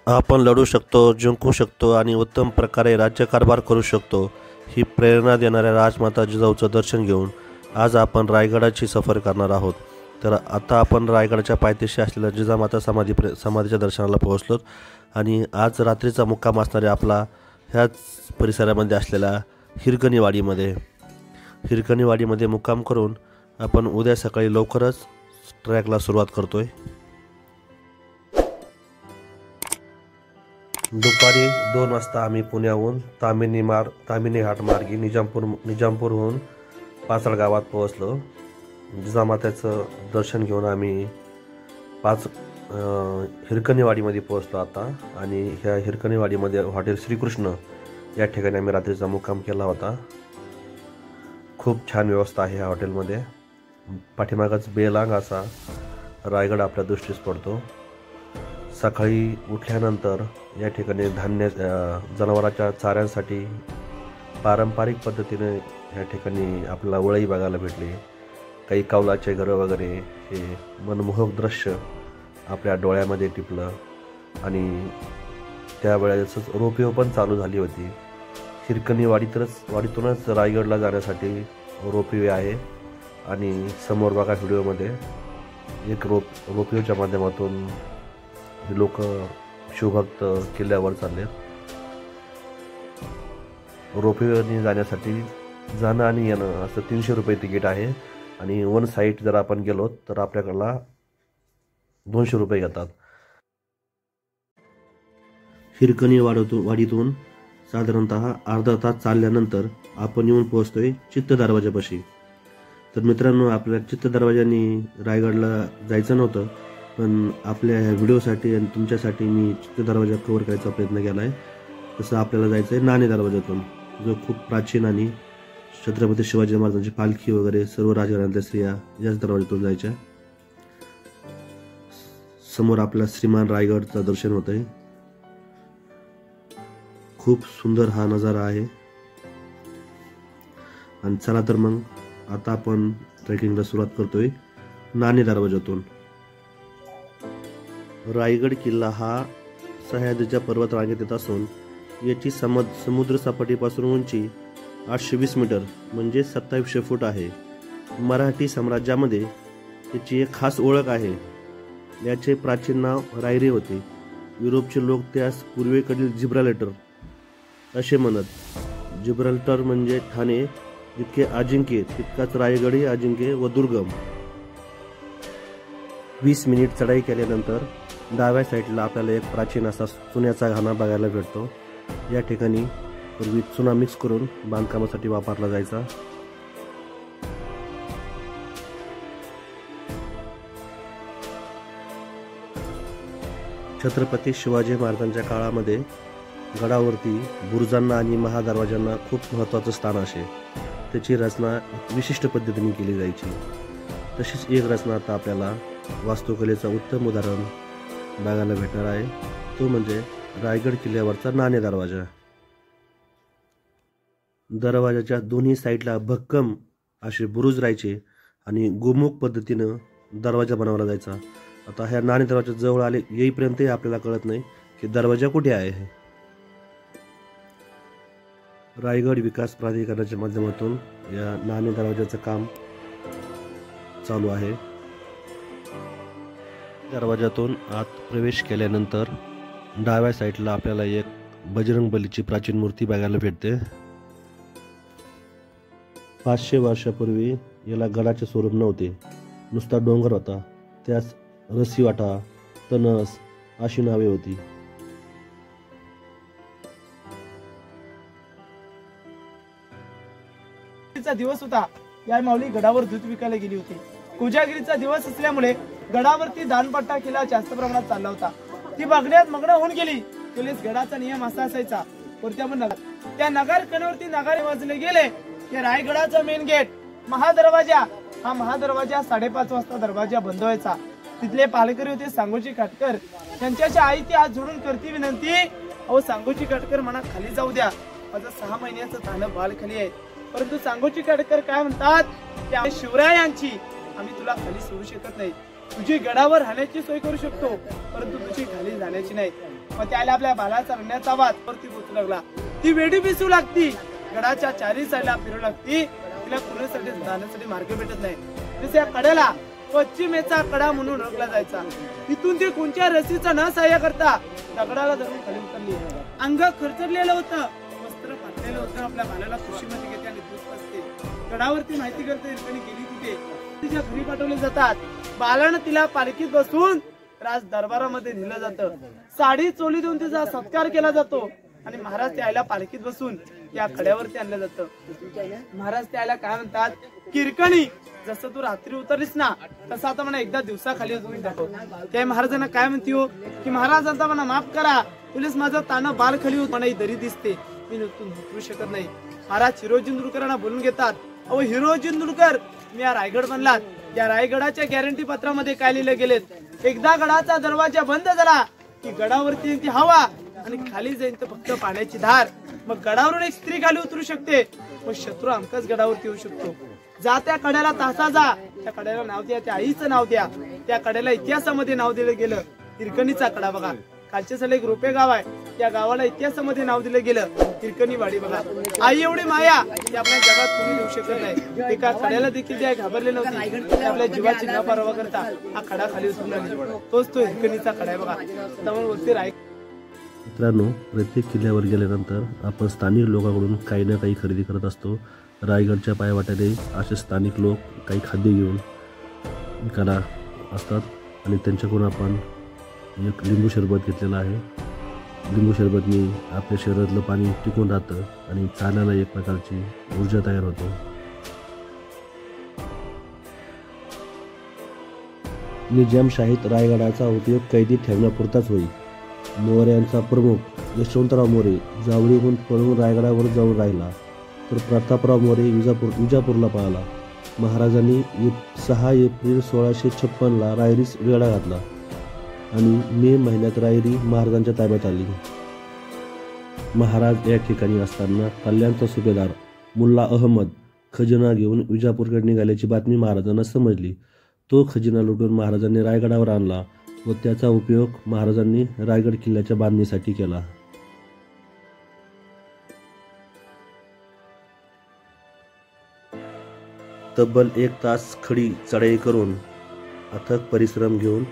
आपण लढू शकतो, जिंकू शकतो आणि उत्तम प्रकारे राज्यकारभार करू शकतो ही प्रेरणा देणाऱ्या राजमाता जिजाऊचं दर्शन घेऊन आज आपण रायगडाची सफर करणार आहोत। तर आता आपण रायगडाच्या पायथ्याशी असलेल्या जिजामाता समाधीच्या दर्शनाला पोहोचलो आणि आज रात्रीचा मुक्काम असणारे आपला ह्याच परिसरामध्ये असलेल्या हिरकणीवाडीमध्ये मुक्काम करून आपण उद्या सकाळी लवकरच ट्रॅकला सुरुवात करतोय। दुपारी 2 वाजता आम्ही पुण्याहून तामिनी घाट मार्गी निजामपूरहून पाचड गावात पोहोचलो। जिजामातेचं दर्शन घेऊन आम्ही हिरकणीवाडीमध्ये पोहोचलो आता आणि ह्या हिरकणीवाडीमध्ये हॉटेल श्रीकृष्ण या ठिकाणी आम्ही रात्रीचा मुक्काम केला होता। खूप छान व्यवस्था आहे ह्या हॉटेलमध्ये। पाठीमागच बेलांग असा रायगड आपल्या दृष्टीस पडतो। सकाळी उठल्यानंतर या ठिकाणी जनावरांच्या चाऱ्यांसाठी पारंपरिक पद्धतीने या ठिकाणी आपल्याला वळई बघायला भेटली। काही कौलाचे घरं वगैरे हे मनमोहक दृश्य आपल्या डोळ्यामध्ये टिपलं आणि त्यावेळेस रोपवे पण चालू झाली होती। वाडीतूनच रायगडला जाण्यासाठी रोपवे आहे आणि समोर बघा व्हिडिओमध्ये एक रोपवेच्या माध्यमातून लोक शिवभक्त किल्ल्यावर चालले। रोपवेने जाण्यासाठी जाणं आणि येणं असं 300 रुपये तिकीट आहे आणि वन साईड जर आपण गेलो तर आपल्याकडला 200 रुपये घेतात। हिरकणीवाडीतून साधारणतः अर्धा तास चालल्यानंतर आपण येऊन पोहोचतोय चित्त दरवाजापाशी। तर मित्रांनो, आपल्या चित्त दरवाजाने रायगडला जायचं नव्हतं, पण आपल्या ह्या व्हिडिओसाठी आणि तुमच्यासाठी मी चित्त दरवाजा कव्हर करायचा प्रयत्न केला आहे। तसं आपल्याला जायचं आहे नाणे दरवाजातून, जो खूप प्राचीन आणि छत्रपती शिवाजी महाराजांची पालखी वगैरे सर्व राजघराण्यातल्या स्त्रिया याच दरवाजातून जायच्या। समोर आपला श्रीमान रायगडचं दर्शन होतंय। खूप सुंदर हा नजारा आहे आणि चला तर मग आता आपण ट्रेकिंगला सुरुवात करतोय नाणे दरवाजातून। रायगड किल्ला हा सह्याद्रीच्या पर्वत रांगेत येत असून याची समुद्र सपाटीपासून उंची 820 मीटर म्हणजे 2700 फूट आहे। मराठी साम्राज्यामध्ये याची एक खास ओळख आहे। याचे प्राचीन नाव रायरी होते। युरोपचे लोक त्यास पूर्वेकडील जिब्राल्टर असे म्हणत। जिब्राल्टर म्हणजे ठाणे जितके अजिंक्य तितकाच रायगडही अजिंक्य व दुर्गम। 20 मिनिट चढाई केल्यानंतर डाव्या साईडला आपल्याला एक प्राचीन असा चुन्याचा घाणा बघायला भेटतो। या ठिकाणी पूर्वी चुना मिक्स करून बांधकामासाठी वापरला जायचा। छत्रपती शिवाजी महाराजांच्या काळामध्ये गडावरती बुरुजांना आणि महादरवाजांना खूप महत्त्वाचं स्थान असे। त्याची रचना विशिष्ट पद्धतीने केली जायची। तशीच एक रचना आता आपल्याला वास्तुकलेचं उत्तम उदाहरण बघायला भेटणार आहे, तो म्हणजे रायगड किल्ल्यावरचा नाणे दरवाजा। दरवाजाच्या दोन्ही साईडला भक्कम असे बुरुज राहायचे आणि गोमुख पद्धतीनं दरवाजा बनवला जायचा। आता ह्या नाणे दरवाजा जवळ येईपर्यंतही आपल्याला कळत नाही की दरवाजा कुठे आहे। रायगड विकास प्राधिकरणाच्या माध्यमातून या नाणे दरवाजाचं काम चालू आहे। दरवाजातून आत प्रवेश केल्यानंतर डाव्या साईडला आपल्याला एक बजरंगबलीची प्राचीन मूर्ती बघायला भेटते। 500 वर्षापूर्वी याला गडाचे स्वरूप नव्हते, नुसता डोंगर होता। त्यास रसीवाटा, तनस अशी नावे होती। दिवस होता, या माऊली गडावर दूध विकायला गेली होती। कोजागिरीचा दिवस असल्यामुळे गडावरती दानपट्टा केला जास्त प्रमाणात चालला होता। ती बघण्यात मग्न होऊन गेली। पोलीस गडाचा नियम असा असायचा, त्या नगर कणावरती नगारे वाजले गेले की रायगडाचा मेन गेट महादरवाजा, हा महादरवाजा 5:30 वाजता दरवाजा बंद व्हायचा। तिथले पालकरी होते सांगोजी काटकर, त्यांच्याशी आई ती हात जोडून करती विनंती, अहो सांगोजी काटकर म्हणा खाली जाऊ द्या, माझं 6 महिन्याचं धान बाळ खाली आहे। परंतु सांगोजी काटकर काय म्हणतात, त्या शिवरायांची आम्ही तुला खाली सोडू शकत नाही। तुझी गडावर राहण्याची सोय करू शकतो, परंतु तुझी खाली जाण्याची नाही। मग त्याला आपल्या बालाचा रडण्याचा आवाज वरती पोचू लागला. ती वेडी पिसू लागती, गडाच्या चारी साईडला फिरू लागती. तिला कुणासाठी जाण्यासाठी मार्ग भेटत नाही. तिच्या कड्याला पश्चिमेचा कडा म्हणून ओळखला जायचा. तिथून ती कोणत्या रस्सीचं न सहाय्य करता दगडाला धरून खाली उतरली. अंग खरचरलेलं होतं, वस्त्र फाटलेलं होतं. आपल्या बालाला खुशीमध्ये घेते आणि दूध असते. गडावरती माहिती करते हिरकणी गेली कुठे. तिच्या घरी पाठवले जातात. बालानं तिला पालखीत बसून राज दरबारामध्ये नेलं जातं. साडी चोली देऊन तिचा सत्कार केला जातो आणि महाराज त्याला पालखीत बसून या कड्यावरती आणलं जातं. महाराज त्याला काय म्हणतात, किरकणी जसं तू रात्री उतरलीस ना तसं आता मला एकदा दिवसाखाली उतरून दाखव. त्या महाराजांना काय म्हणते हो की महाराज आता मला माफ करा, तुलाच माझं तानं बाल खाली होत मला दरी दिसते, मी उतरू शकत नाही. महाराज हिरो जिंदुरकरांना बोलून घेतात. अहो हिरो जिंदुरकर, मी या रायगड बनलात. या रायगडाच्या गॅरंटी पत्रामध्ये काय लिहिले गेलेत, एकदा गडाचा दरवाजा बंद झाला की गडावरती ती हवा आणि खाली जाईन तर फक्त पाण्याची धार. मग गडावरून एक स्त्री खाली उतरू शकते, मग शत्रू आमकाच गडावरती येऊ शकतो. जा त्या कड्याला तासा जा, त्या कड्याला नाव द्या, त्या आईचं नाव द्या. त्या कड्याला इतिहासामध्ये नाव दिलं गेलं हिरकणीचा कडा. बघा कालच्या साली एक रोपे गाव आहे, त्या गावाला इतिहासामध्ये नाव दिलं गेलं हिरकणीवाडी. बघा आई एवढी माया ती आपल्या जगात कोणी देऊ शकत नाही. एका कड्याला देखील त्या घाबरले नव्हती, आपल्या जीवाची न परवा करता हा कडा खाली उतरला. तोच तो हिरकणीचा कडा आहे. बघा त्यामुळे वरती राय. मित्रांनो, प्रत्येक किल्ल्यावर गेल्यानंतर आपण स्थानिक लोकांकडून काही ना काही खरेदी करत असतो. रायगडच्या पायवाट्याने असे स्थानिक लोक काही खाद्य घेऊन विकायला असतात आणि त्यांच्याकडून आपण एक लिंबू सरबत घेतलेला आहे. लिंबू सरबतने आपल्या शरीरातलं पाणी टिकून राहतं आणि चालण्याला एक प्रकारची ऊर्जा तयार होते. निजामशाहीत रायगडाचा उपयोग कैदी ठेवण्यापुरताच होई. मोऱ्यांचा प्रमुख यशवंतराव मोरे जावळीहून पळून रायगडावर जाऊन राहिला, तर प्रतापराव मोरे विजापूरला पळाला. महाराजांनी 6 एप्रिल 1656ला रायरीस वेढा घातला आणि मे महिन्यात रायरी महाराजांच्या ताब्यात आली. महाराज या ठिकाणी असताना कल्याणचा सुभेदार मुल्ला अहमद खजिना घेऊन विजापूरकडे निघाल्याची बातमी महाराजांना समजली. तो खजिना लुटून महाराजांनी रायगडावर आणला व त्याचा उपयोग महाराजांनी रायगड किल्ल्याच्या बांधणीसाठी केला. तब्बल 1 तास खडी चढाई करून अथक परिश्रम घेऊन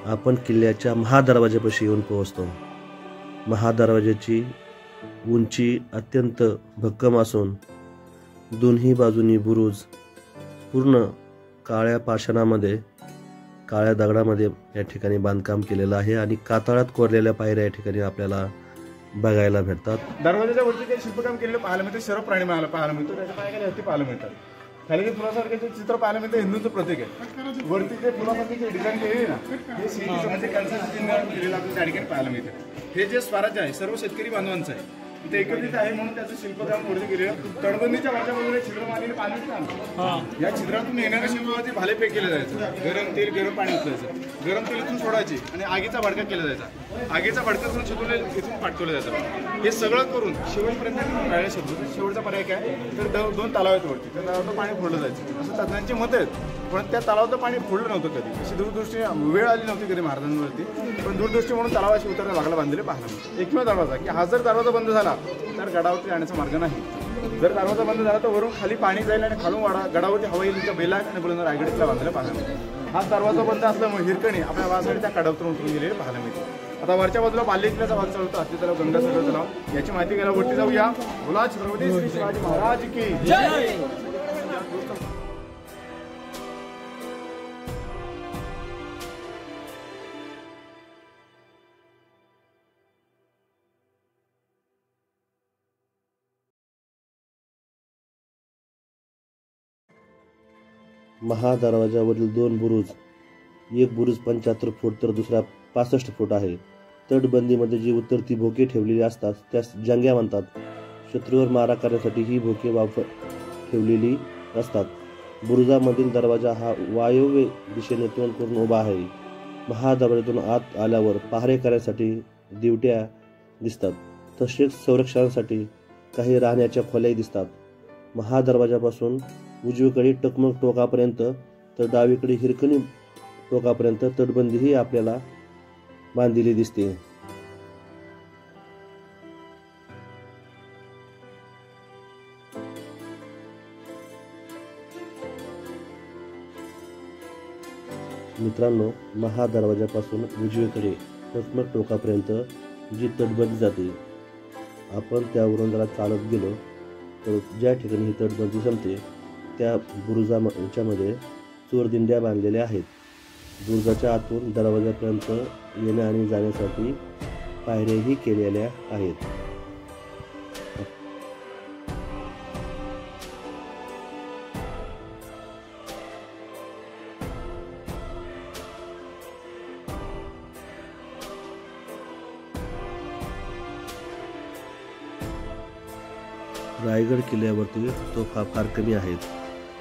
आपण किल्ल्याच्या महादरवाजापाशी येऊन पोहोचतो. महादरवाजाची उंची अत्यंत भक्कम असून दोन्ही बाजूनी बुरुज पूर्ण काळ्या पाषाणामध्ये काळ्या दगडामध्ये या ठिकाणी बांधकाम केलेलं आहे आणि कातळात कोरलेल्या पायऱ्या या ठिकाणी आपल्याला बघायला भेटतात. दरवाजाच्या वरती काही शिल्पकाम केलेलं पाहायला मिळतं. सर्व प्राणी पाहायला मिळतो. त्याच्या पायाखाली हत्ती पाहायला मिळतात. खाली जे फुलासारखे चित्र पाहायला मिळतं हिंदूचं प्रतीक आहे. वरती जे फुलासारखी जे डिझाईन केलेली ना हे सीईचं म्हणजे कॅन्सर केलेलं आपल्याला त्या ठिकाणी पाहायला मिळतं. हे जे स्वराज्य आहे सर्व शेतकरी बांधवांचं आहे. ते एकत्रित आहे म्हणून त्याचं शिल्पकाम वरती केलेलं. तटबंदीच्या वरच्या बाजूला छिद्र मारलेले पाणी ना या छिद्रातून येणाऱ्या शिल्पावरती भाले पे केलं जायचं. गरम तेल गरम पाणी उचलायचं. गरम तेल इथून सोडायचे आणि आगीचा भडका केला जायचा. आगीचा भडका करून शिकवले इथून पाठवलं जायचं. हे सगळं करून शेवटपर्यंत राहायला शकतो. शेवटचा पर्याय काय तर 2 तलाव आहेत वरती. त्या तलावातलं पाणी फोडलं जायचं असं तज्ञांची मतं आहेत. पण त्या तलावातलं पाणी फोडलं नव्हतं कधी. अशी दूरदृष्टी वेळ आली नव्हती कधी महाराजांवरती. पण दूरदृष्टी म्हणून तलावाशी उतरायला लागला बांधलेले पाहायला मिळतं. एकमेव दरवाजा की हा जर दरवाजा बंद झाला तर गडावरती जाण्याचा मार्ग नाही. जर दरवाजा बंद झाला तर वरून खाली पाणी जाईल आणि खालून गडावरती हवा येईल. बेला आणि बोलून रायगडीला बांधलेला पाहायला मिळतं. हा दरवाजा बंद असल्यामुळे हिरकणी आपल्या वासाठी त्या कडावरून उतरून गेलेले पाहायला मिळते. आता वरच्या बाजूला बाल्य किल्ल्याचा भाग चालवतो. हत्ती तलाव गंगासागर तलाव याची माहिती घ्यायला वरती जाऊया. बोला छत्रपती श्री शिवाजी महाराज की जय. महादरवाजावरील 2 बुरुज, एक बुरुज 75 फूट तर दुसरा 65 फूट आहे. तटबंदीमध्ये जी उतरती भोके ठेवलेली असतात त्यास जंग्या म्हणतात. शत्रूवर मारा करण्यासाठी ही भोके ठेवलेली असतात. बुरुजामधील दरवाजा हा वायव्य दिशेने तोंड करून उभा आहे. महादरवाजातून आत आल्यावर पहारे करण्यासाठी दिवट्या दिसतात. तसेच संरक्षणासाठी काही राहण्याच्या खोल्याही दिसतात. महादरवाजापासून उजवीकडे टकमक टोकापर्यंत तर डावीकडे हिरकणी टोकापर्यंत तटबंदीही आपल्याला बांधलेली दिसते. मित्रांनो, महादरवाजापासून उजवीकडे टकमक टोकापर्यंत जी तटबंदी जाते, आपण त्यावरून जरा चालत गेलो तर ज्या ठिकाणी ही तटबंदी संपते त्या बुरुजामध्ये चोरदिंड्या बांधलेल्या आहेत. बुरुजाच्या आतून दरवाजापर्यंत येण्या आणि जाण्यासाठी पायऱ्याही केलेल्या आहेत. रायगड किल्ल्यावरती तोफा फार कमी आहेत.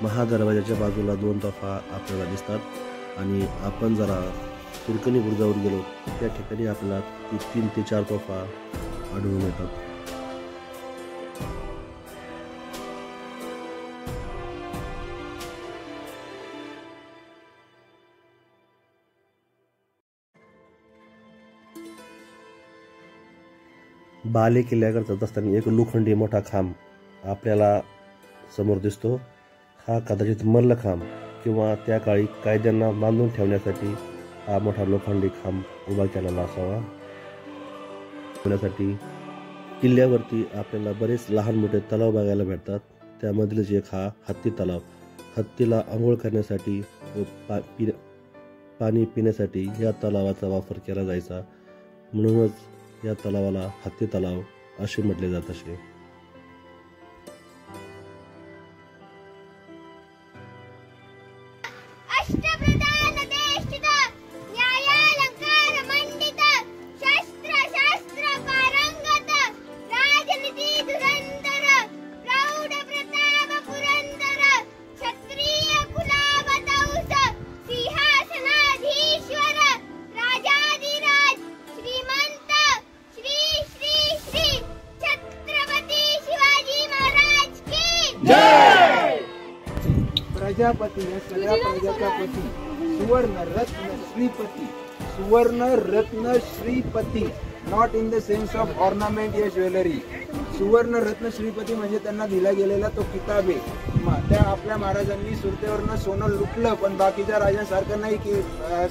महादरवाजाच्या बाजूला 2 तोफा आपल्याला दिसतात आणि आपण जरा हिरकणी बुरुजावर गेलो त्या ठिकाणी आपल्याला 3 ते 4 तोफा आढळून येतात. बाले किल्ल्याकडे जात असताना एक लोखंडी मोठा खांब आपल्याला समोर दिसतो. हा कदाचित मल्लखांब किंवा त्या काळी कायद्यांना बांधून ठेवण्यासाठी हा मोठा लोखंडी खांब उभा केलेला असावा. ठेवण्यासाठी किल्ल्यावरती आपल्याला बरेच लहान मोठे तलाव बघायला भेटतात. त्यामधीलच एक हा हत्ती तलाव. हत्तीला आंघोळ करण्यासाठी व पाणी पिण्यासाठी या तलावाचा वापर केला जायचा. म्हणूनच या तलावाला हत्ती तलाव असे म्हटले जात असे. प्रजापती या सगळ्या प्रजाचा पती, सुवर्ण रत्न श्रीपती, सुवर्ण रत्न Shripati, not in the sense of ornament या ज्वेलरी. सुवर्ण रत्न श्रीपती म्हणजे त्यांना दिला गेलेला तो किताब आहे. त्या आपल्या महाराजांनी सुरतेवरनं सोनं लुटलं पण बाकीच्या राजांसारखं नाही की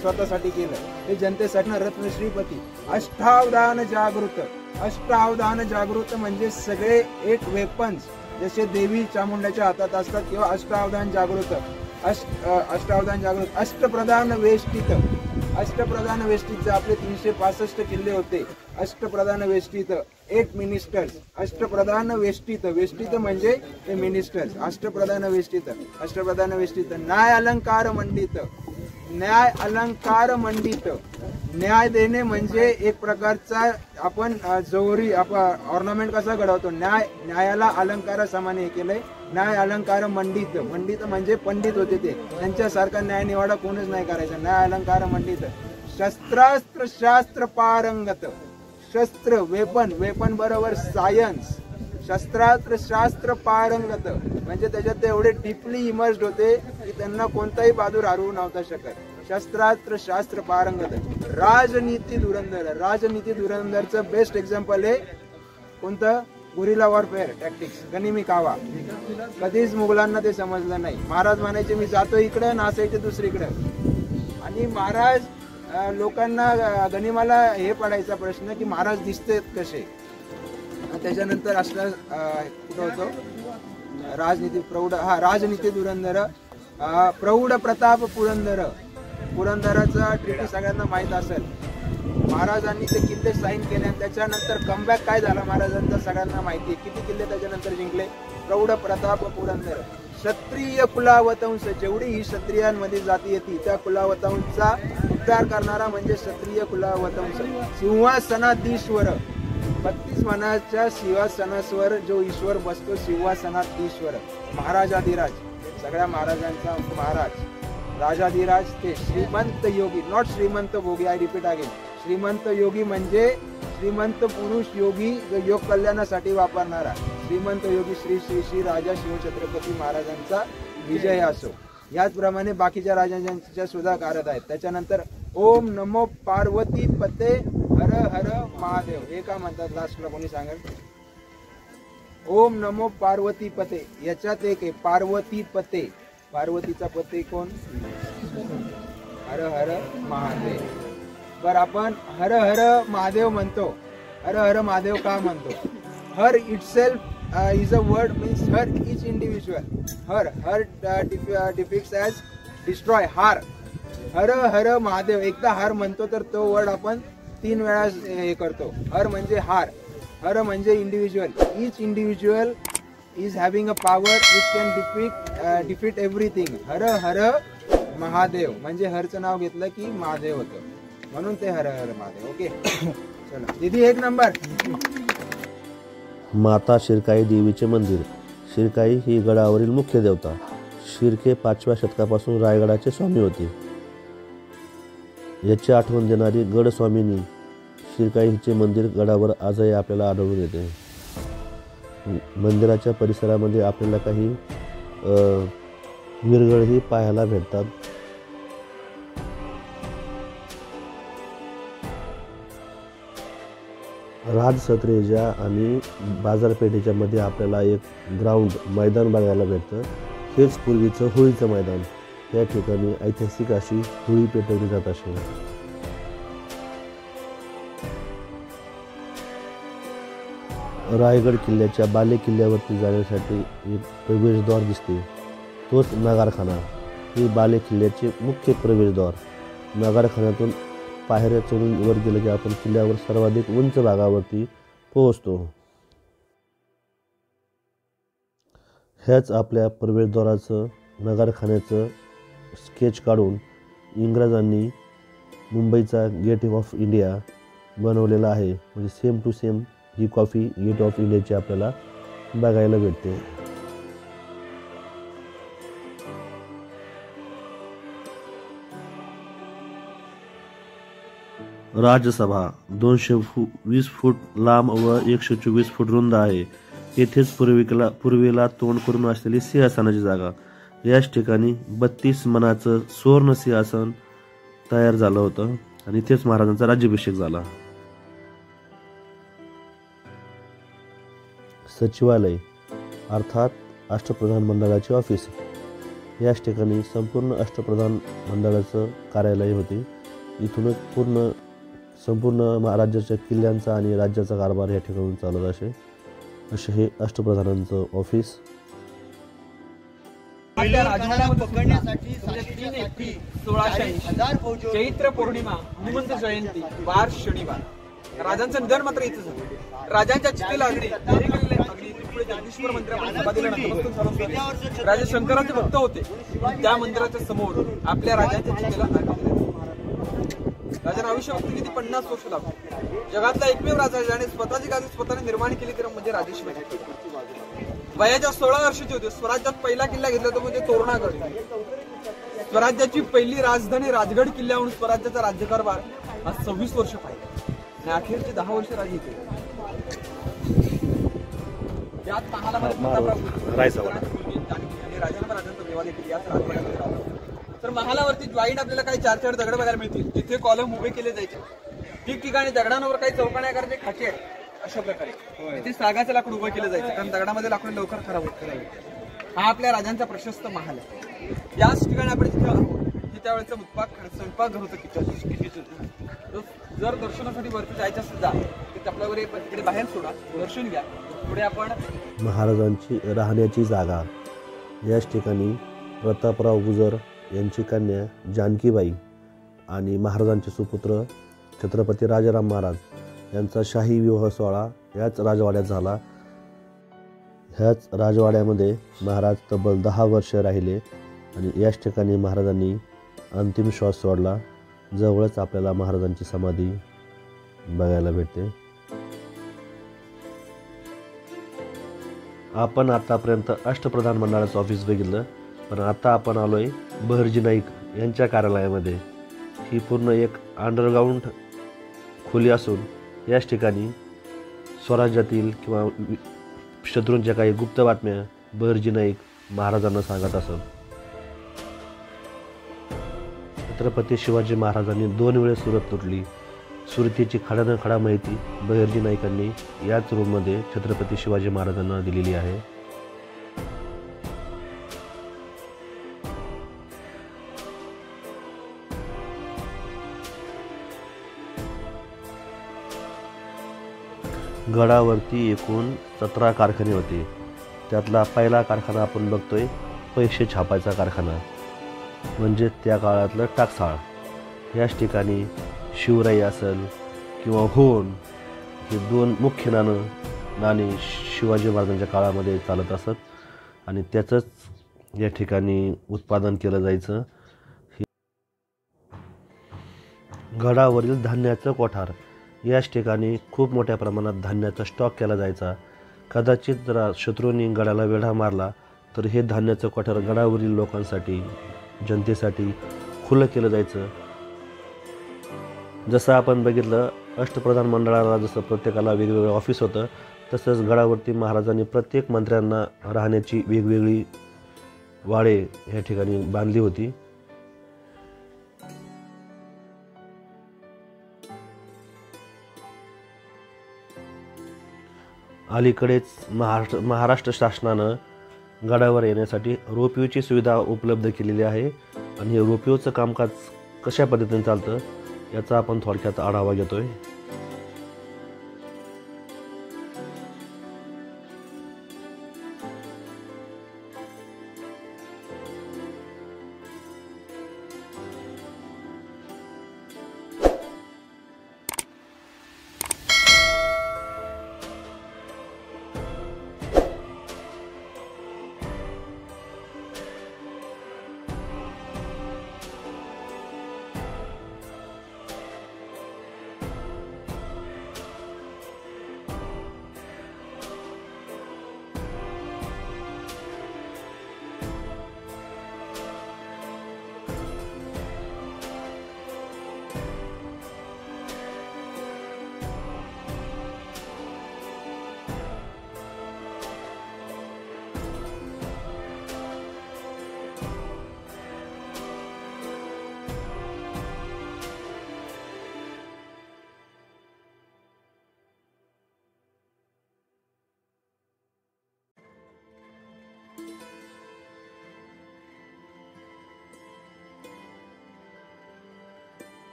स्वतःसाठी केलं, हे जनतेसाठी रत्न श्रीपती. अष्टावधान जागृत, अष्टावधान जागृत म्हणजे सगळे 8 वेपन्स जसे देवी चामुंडाच्या हातात असतात किंवा अष्टावधान जागृत. अष्टावधान जागृत. अष्टप्रधान वेष्टित, अष्टप्रधान वेष्टित आपले 365 किल्ले होते. अष्टप्रधान वेष्टित 8 मिनिस्टर्स. अष्टप्रधान वेष्टित, वेष्टित म्हणजे ते मिनिस्टर्स. अष्टप्रधान वेष्टित, अष्टप्रधान वेष्टित. न्याय अलंकार मंडित, न्याय अलंकार मंडित. न्याय देणे म्हणजे एक प्रकारचा आपण जवरी ऑर्नामेंट कसा घडवतो, न्यायाला अलंकार समाने केलंय. न्याय अलंकार मंडित, मंडित म्हणजे पंडित होते ते, त्यांच्यासारखा न्याय निवाडा कोणच नाही करायचा. न्याय अलंकार मंडित. शस्त्रास्त्र शास्त्र पारंगत, शस्त्र वेपन, वेपन बरोबर सायन्स. शस्त्रास्त्र शास्त्र पारंगत म्हणजे त्याच्यात ते एवढे डीपली इमर्स्ड होते की त्यांना कोणताही बहादूर हरवू नव्हता शकत. शस्त्रास्त्र शास्त्र पारंगत. राजनीती धुरंधर, राजनीती धुरंधरचं बेस्ट एक्झाम्पल आहे कोणतं, गुरिला वॉरफेअर टॅक्टिक्स, गनिमी कावा. कधीच मुघलांना ते समजलं नाही. महाराज म्हणायचे मी जातो इकडे, नाचायचे दुसरीकडे. आणि महाराज लोकांना गनिमाला हे पडायचा प्रश्न की महाराज दिसतेत कसे. त्याच्यानंतर असला कुठं होतो राजनीती प्रौढ, राजनीती धुरंधर. प्रौढ प्रताप पुरंदर, पुरंदराचा ट्रिटी सगळ्यांना माहीत असेल. महाराजांनी ते किल्ले साईन केले आणि त्याच्यानंतर कमबॅक काय झाला महाराजांचा सगळ्यांना माहिती आहे. किती किल्ले त्याच्यानंतर जिंकले. प्रौढ प्रताप पुरंदर. क्षत्रिय कुलावतंश, जेवढी ही क्षत्रियांमध्ये जाती येते त्या कुलावतंशचा उद्धार करणारा म्हणजे क्षत्रिय कुलावतंश. सिंहासनाधीश्वर, 32 मानाच्या सिंहासनावर जो ईश्वर बसतो, सिंहासनाधीश्वर. महाराजाधिराज, सगळ्या महाराजांचा महाराज. राजाधिराज ते श्रीमंत योगी, नॉट श्रीमंत भोगी. आय रिपीट अगेन, श्रीमंत योगी म्हणजे श्रीमंत पुरुष योगी जो योग कल्याणासाठी वापरणारा. श्रीमंत योगी श्री श्री श्री राजा शिवछत्रपती महाराजांचा विजय असो. याचप्रमाणे बाकीच्या राजांच्या सुद्धा कारत आहेत. त्याच्यानंतर ओम नमो पार्वती पते हर हर महादेव, हे का म्हणतात लास्टला कोणी सांगेल. ओम नमो पार्वती पते, याच्यात एक आहे पार्वती पते. पार्वतीचा पती कोण, हर हर महादेव. बरं, आपण हर हर महादेव म्हणतो. हर हर महादेव का म्हणतो? Har itself is a word means हर each individual. Har depicts as destroy. Har Har Mahadev एकदा हर म्हणतो तर तो वर्ड आपण 3 वेळा हे करतो. हर म्हणजे हर म्हणजे individual. Each individual is having a power which can defeat everything. हर हर महादेव म्हणजे हरचं नाव घेतलं की महादेव होतं, म्हणून ते हर हर महादेव. ओके, चला दीदी 1 नंबर. माता शिरकाई देवीचे मंदिर. शिरकाई ही गडावरील मुख्य देवता. शिर्के 5व्या शतकापासून रायगडाचे स्वामी होते. याची आठवण देणारी गडस्वामिनी शिरकाईचे मंदिर गडावर आजही आपल्याला आढळून येते. मंदिराच्या परिसरामध्ये आपल्याला काही विरगळही पाहायला भेटतात. राजसत्रेजा आणि बाजारपेठेच्या मध्ये आपल्याला एक मैदान बघायला भेटतं. हेच पूर्वीचं होळीचं मैदान. या ठिकाणी ऐतिहासिक अशी होळी पेटवली जात असे. रायगड किल्ल्याच्या बाले किल्ल्यावरती जाण्यासाठी एक प्रवेशद्वार दिसते, तोच नगारखाना. ही बाले किल्ल्याचे मुख्य प्रवेशद्वार. नगारखान्यातून पायऱ्या चढून वर गेलं की आपण किल्ल्यावर सर्वाधिक उंच भागावरती पोहोचतो. ह्याच आपल्या प्रवेशद्वाराचं नगारखान्याचं स्केच काढून इंग्रजांनी मुंबईचा गेट ऑफ इंडिया बनवलेला आहे. म्हणजे सेम टू सेम ही कॉफी गेट ऑफ इंडियाची आपल्याला बघायला भेटते. राजसभा 220 फूट लांब व 124 फूट रुंद आहे. येथेच पूर्वेला तोंड करून असलेली सिंहासनाची जागा. याच ठिकाणी 32 मनाचं सुवर्ण सिंहासन तयार झालं होतं आणि इथेच महाराजांचा राज्याभिषेक झाला. सचिवालय अर्थात अष्टप्रधान मंडळाचे ऑफिस. याच ठिकाणी संपूर्ण अष्टप्रधान मंडळाचं कार्यालय होते. इथूनच संपूर्ण राज्याच्या किल्ल्यांचा आणि राज्याचा कारभार या ठिकाणून चालत असे हे अष्टप्रधानांचं ऑफिस. पकडण्यासाठी 3 एप्रिल 1680 चैत्र पौर्णिमा हनुमंत जयंती वार शनिवार. राजांचं निधन मात्र इथं झालं. राजांच्या चितेला अग्नी पुढे जगदीश्वर मंदिरामध्ये सभा दिल्यानंतर राजा शंकराचे भक्त होते. त्या मंदिराच्या समोर आपल्या राजांच्या चितेला राजांना आयुष्य वक्ती किती 50 वर्ष लागली. जगातला एकमेव राजा ज्याने स्वतःची गादी स्वतःने निर्माण केली तर म्हणजे राजेश्वर. वयाच्या 16 वर्षाची होते. स्वराज्यात पहिला किल्ला घेतला तो म्हणजे तोरणागड. स्वराज्याची पहिली राजधानी राजगड किल्ल्याहून स्वराज्याचा राज्यकारभार आज 26 वर्ष पाहिजे आणि अखेरचे 10 वर्ष राजे होते. यात महालामध्ये राजांचा देवा देखील याच राजवाड्यामध्ये राहतो. तर महालावरती जॉईंट आपल्याला काही 4-4 दगड बघायला मिळतील. जिथे कॉलम उभे केले जायचे. ठिकठिकाणी दगडांवर काही चौकाने आकाराचे खाचे आहेत अशा प्रकारे. तिथे सागाचं लाकूड उभं केलं जायचं कारण दगडामध्ये लाकूड लवकर खराब होत नाही. हा आपल्या राजांचा प्रशस्त महाल आहे. याच ठिकाणी आपण जिथे आहोत हे त्यावेळेचं स्वयंपाकघर होतं किचन. जर दर्शनासाठी वरती जायचं असेल जा तर आपल्यावर इकडे बाहेर सोडा, दर्शन घ्या. पुढे आपण महाराजांची राहण्याची जागा. याच ठिकाणी प्रतापराव गुजर यांची कन्या जानकीबाई आणि महाराजांचे सुपुत्र छत्रपती राजाराम महाराज यांचा शाही विवाह सोहळा याच राजवाड्यात झाला. ह्याच राजवाड्यामध्ये महाराज तब्बल 10 वर्ष राहिले आणि याच ठिकाणी महाराजांनी अंतिम श्वास सोडला. जवळच आपल्याला महाराजांची समाधी बघायला भेटते. आपण आतापर्यंत अष्टप्रधान मंडळाचं ऑफिस बघितलं, पण आता आपण आलोय बहरजी नाईक यांच्या कार्यालयामध्ये. ही पूर्ण एक अंडरग्राऊंड खोली असून याच ठिकाणी स्वराज्यातील किंवा शत्रूंच्या काही गुप्त बातम्या बहरजी नाईक महाराजांना सांगत असत. छत्रपती शिवाजी महाराजांनी 2 वेळेस सुरत लुटली. सुरतेची खडानं खडा माहिती बहरजी नाईकांनी याच रूममध्ये छत्रपती शिवाजी महाराजांना दिलेली आहे. गडावरती एकूण 17 कारखाने होते. त्यातला पहिला कारखाना आपण बघतोय पैसे छापायचा कारखाना, म्हणजे त्या काळातलं टाकसाळ. याच ठिकाणी शिवराई असेल किंवा होन हे 2 मुख्य नाणे शिवाजी महाराजांच्या काळामध्ये चालत असत आणि त्याचंच या ठिकाणी उत्पादन केलं जायचं. गडावरील धान्याचं कोठार, याच ठिकाणी खूप मोठ्या प्रमाणात धान्याचा स्टॉक केला जायचा. कदाचित जरा शत्रूंनी गडाला वेढा मारला तर हे धान्याचं कोठार गडावरील लोकांसाठी, जनतेसाठी खुलं केलं जायचं. जसं आपण बघितलं अष्टप्रधान मंडळाला जसं प्रत्येकाला वेगवेगळं ऑफिस होतं, तसंच गडावरती महाराजांनी प्रत्येक मंत्र्यांना राहण्याची वेगवेगळी वाडे या ठिकाणी बांधली होती. अलीकडेच महाराष्ट्र शासनानं गडावर येण्यासाठी रोपवेची सुविधा उपलब्ध केलेली आहे आणि हे रोपवेचं कामकाज कशा पद्धतीने चालतं याचा आपण थोडक्यात आढावा घेतोय.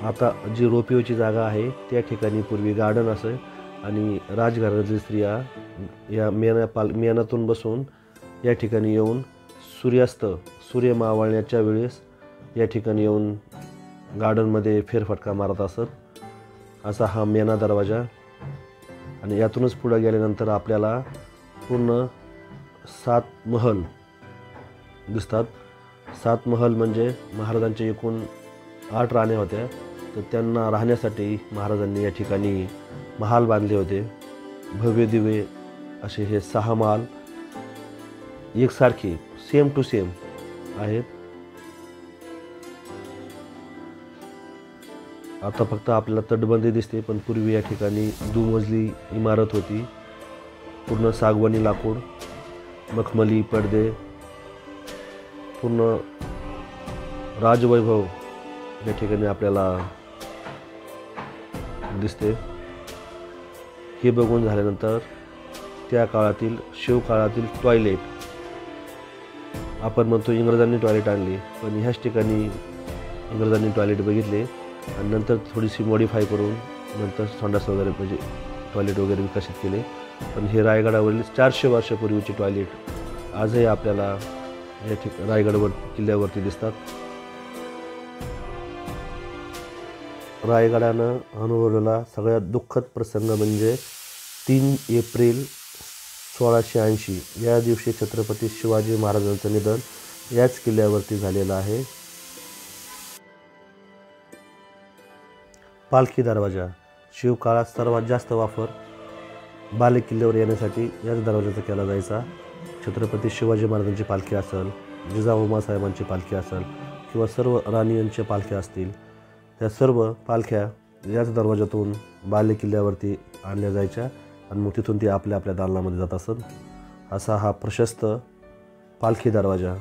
आता जी रोपवेची जागा आहे त्या ठिकाणी पूर्वी गार्डन असे आणि राजघराण्यातील स्त्रिया या मेनातून बसून या ठिकाणी येऊन सूर्य मावळण्याच्या वेळेस या ठिकाणी येऊन गार्डनमध्ये फेरफटका मारत असत. असा हा मेना दरवाजा आणि यातूनच पुढे गेल्यानंतर आपल्याला पूर्ण 7 महल दिसतात. 7 महल म्हणजे महाराजांचे एकूण 8 राण्या होत्या, तर त्यांना राहण्यासाठी महाराजांनी या ठिकाणी महाल बांधले होते. भव्य दिव्य असे हे 6 महाल एकसारखे सेम टू सेम आहेत. आता फक्त आपल्याला तटबंदी दिसते, पण पूर्वी या ठिकाणी 2 मजली इमारत होती. पूर्ण सागवानी लाकूड, मखमली पडदे, पूर्ण राजवैभव या ठिकाणी आपल्याला दिसते. हे बघून झाल्यानंतर त्या काळातील शिवकाळातील टॉयलेट, आपण म्हणतो इंग्रजांनी टॉयलेट आणली, पण ह्याच ठिकाणी इंग्रजांनी टॉयलेट बघितले आणि नंतर थोडीशी मॉडिफाय करून नंतर संडास वगैरे म्हणजे टॉयलेट वगैरे विकसित केले. पण हे रायगडावरील 400 वर्षापूर्वीचे टॉयलेट आजही आपल्याला या रायगडवर किल्ल्यावरती दिसतात. रायगडानं अनुभवलेला सगळ्यात दुःखद प्रसंग म्हणजे 3 एप्रिल 1680 या दिवशी छत्रपती शिवाजी महाराजांचं निधन याच किल्ल्यावरती झालेलं आहे. पालखी दरवाजा, शिवकाळात सर्वात जास्त वापर बालेकिल्ल्यावर येण्यासाठी याच दरवाजाचा केला जायचा. छत्रपती शिवाजी महाराजांची पालखी असेल, जिजाऊमासाहेबांची पालखी असेल किंवा सर्व राणींच्या पालख्या असतील, त्या सर्व पालख्या याच दरवाजातून बालेकिल्ल्यावरती आणल्या जायच्या आणि मग तिथून ती आपल्या आपल्या दालनामध्ये जात असत. असा हा प्रशस्त पालखी दरवाजा.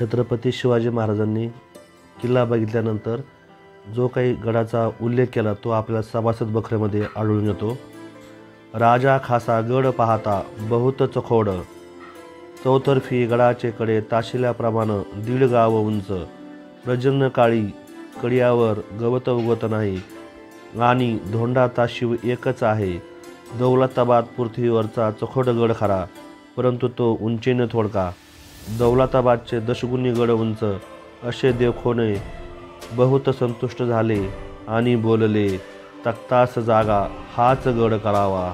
छत्रपती शिवाजी महाराजांनी किल्ला बघितल्यानंतर जो काही गडाचा उल्लेख केला तो आपल्याला सभासद बखरेमध्ये आढळून येतो. राजा खासा गड पाहता बहुत चखोड, चौतर्फी गडाचे कडे ताशिल्याप्रमाणे 1.5 गाव उंच, प्रजन्न काळी कड्यावर गवत उगवत नाही आणि धोंडा ताशिव एकच आहे. दौलताबाद पृथ्वीवरचा चोखट गड खरा, परंतु तो उंचीने थोडका. दौलताबादचे दशगुणी गड उंच असे देखोने बहुत संतुष्ट झाले आणि बोलले, तख्तास जागा हाच गड करावा.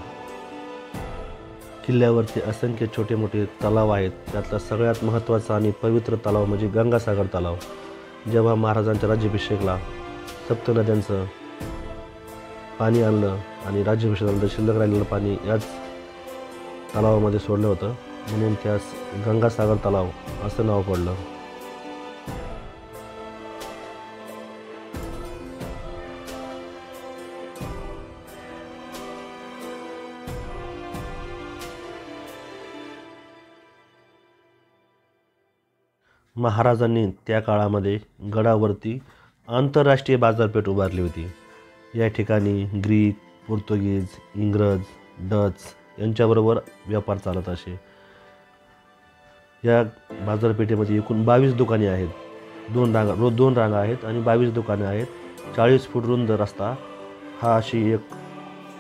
किल्ल्यावरती असंख्य छोटे मोठे तलाव आहेत. त्यातला सगळ्यात महत्त्वाचा आणि पवित्र तलाव म्हणजे गंगासागर तलाव. जेव्हा महाराजांच्या राज्याभिषेकला सप्त नद्यांचं पाणी आणलं आणि राज्याभिषेकानंतर शिल्लक राहिलेलं पाणी याच तलावामध्ये सोडलं होतं, म्हणून त्यास गंगासागर तलाव असं नाव पडलं. महाराजांनी त्या काळामध्ये गडावरती आंतरराष्ट्रीय बाजारपेठ उभारली होती. या ठिकाणी ग्रीक, पोर्तुगीज, इंग्रज, डच यांच्याबरोबर व्यापार चालत असे. या बाजारपेठेमध्ये एकूण 22 दुकाने आहेत. 2 रांगा आहेत आणि 22 दुकाने आहेत. 40 फूट रुंद रस्ता. हा अशी एक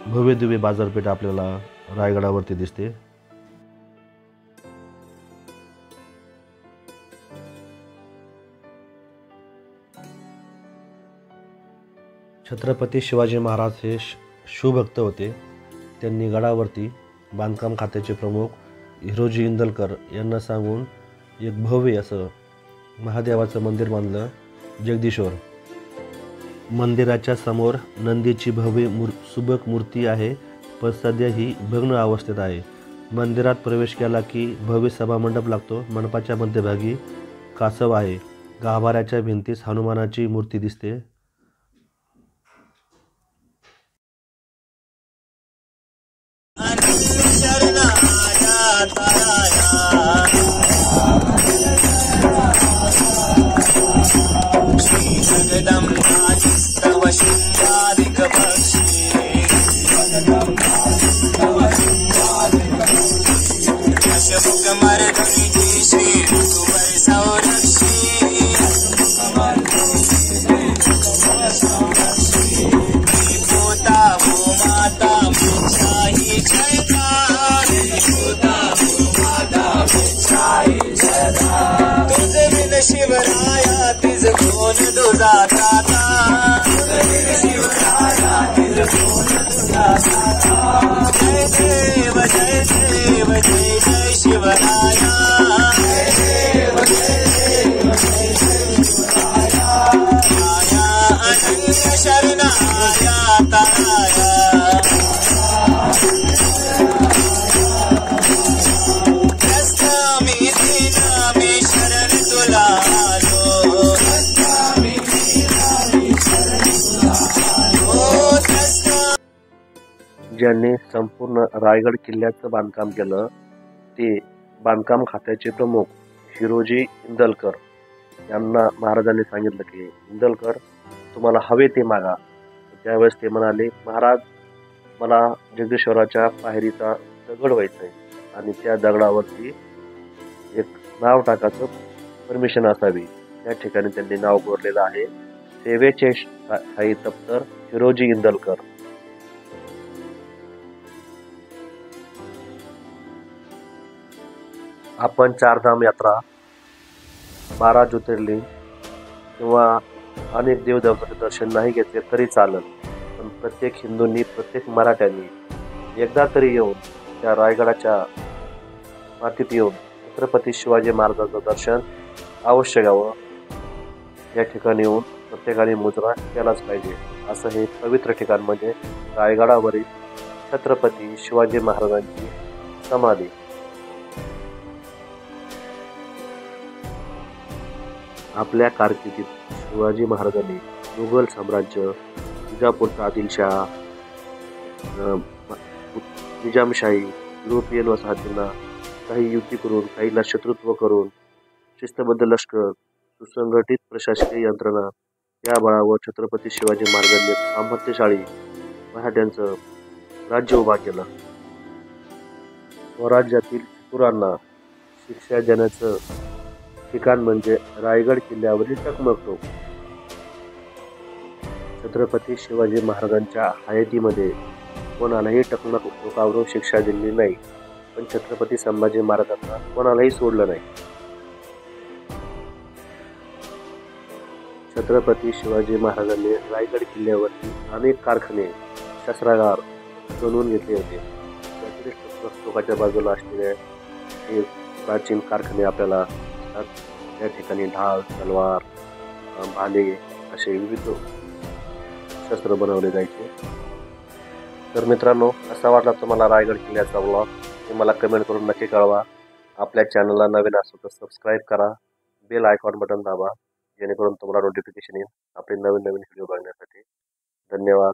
भव्यदिव्य बाजारपेठ आपल्याला रायगडावरती दिसते. छत्रपती शिवाजी महाराज हे शिवभक्त होते. त्यांनी गडावरती बांधकाम खात्याचे प्रमुख हिरोजी इंदलकर यांना सांगून एक भव्य असं महादेवाचं मंदिर बांधलं. जगदीश्वर मंदिराच्या समोर नंदीची भव्य सुबक मूर्ती आहे, पण सध्या ही भग्न अवस्थेत आहे. मंदिरात प्रवेश केला की भव्य सभामंडप लागतो. मंडपाच्या मध्यभागी कासव आहे. गाभाऱ्याच्या भिंतीस हनुमानाची मूर्ती दिसते. शिवराया तिज कोण दुजा ताता, शिवराया तिज कोण दुजा ताता. जय देव जय देव जय जय शिवराया, जय देव जय देव जय जय शिवराया. आया अनन्य शरणाया ताया, ज्यांनी संपूर्ण रायगड किल्ल्याचं बांधकाम केलं ते बांधकाम खात्याचे प्रमुख हिरोजी इंदलकर यांना महाराजांनी सांगितलं की इंदलकर तुम्हाला हवे ते मागा. त्यावेळेस ते म्हणाले, महाराज मला जगदीश्वराच्या पायरीचा दगड व्हायचा आहे आणि त्या दगडावरती एक नाव टाकायचं परमिशन असावी. त्या ठिकाणी त्यांनी नाव कोरलेलं आहे, सेवेचे स्थायी दप्तर हिरोजी इंदलकर. आपण 4 धाम यात्रा, 12 ज्योतिर्लिंग किंवा अनेक देवदेवतांचे दर्शन नाही घेतले तरी चालेल, पण प्रत्येक हिंदूंनी, प्रत्येक मराठ्यांनी एकदा तरी येऊन त्या रायगडाच्या मातीत येऊन छत्रपती शिवाजी महाराजांचं दर्शन अवश्य घ्यावं. या ठिकाणी येऊन प्रत्येकाने मुजरा केलाच पाहिजे. असं हे पवित्र ठिकाण म्हणजे रायगडावरील छत्रपती शिवाजी महाराजांची समाधी. आपल्या कारकिर्दीत शिवाजी महाराजांनी मुघल साम्राज्य, विजापूरचा आदिलशाह, निजामशाही, युरोपियन वसाहतींना काही युती करून, काहीला शत्रुत्व करून, शिस्तबद्ध लष्कर, सुसंघटित प्रशासकीय यंत्रणा या बळावर छत्रपती शिवाजी महाराजांनी सामर्थ्यशाली मराठ्यांचं राज्य उभा केलं. स्वराज्यातील चतुरांना शिक्षा देण्याचं ठिकाण म्हणजे रायगड किल्ल्यावरील टकमक टोक. छत्रपती शिवाजी महाराजांच्या हयातीमध्ये कोणालाही टकमक टोकावरून शिक्षा दिली नाही, पण छत्रपती संभाजी महाराजांना कोणालाही सोडलं नाही. छत्रपती शिवाजी महाराजांनी रायगड किल्ल्यावरती अनेक कारखाने, शस्त्रागार बनवून घेतले होते. त्यातील टकमक टोकाच्या बाजूला असलेले हे प्राचीन कारखाने आपल्याला दिसतात. या ठिकाणी ढाल, तलवार, भाले असे विविध शस्त्र बनवले जायचे. तर मित्रांनो, कसा वाटला तुम्हाला रायगड किल्ल्याचा व्लॉग हे मला कमेंट करून नक्की कळवा. आपल्या चॅनलला नवीन असेल तर सबस्क्राईब करा, बेल आयकॉन बटन दाबा, जेणेकरून तुम्हाला नोटिफिकेशन येईल आपले नवीन नवीन व्हिडिओ बघण्यासाठी. धन्यवाद.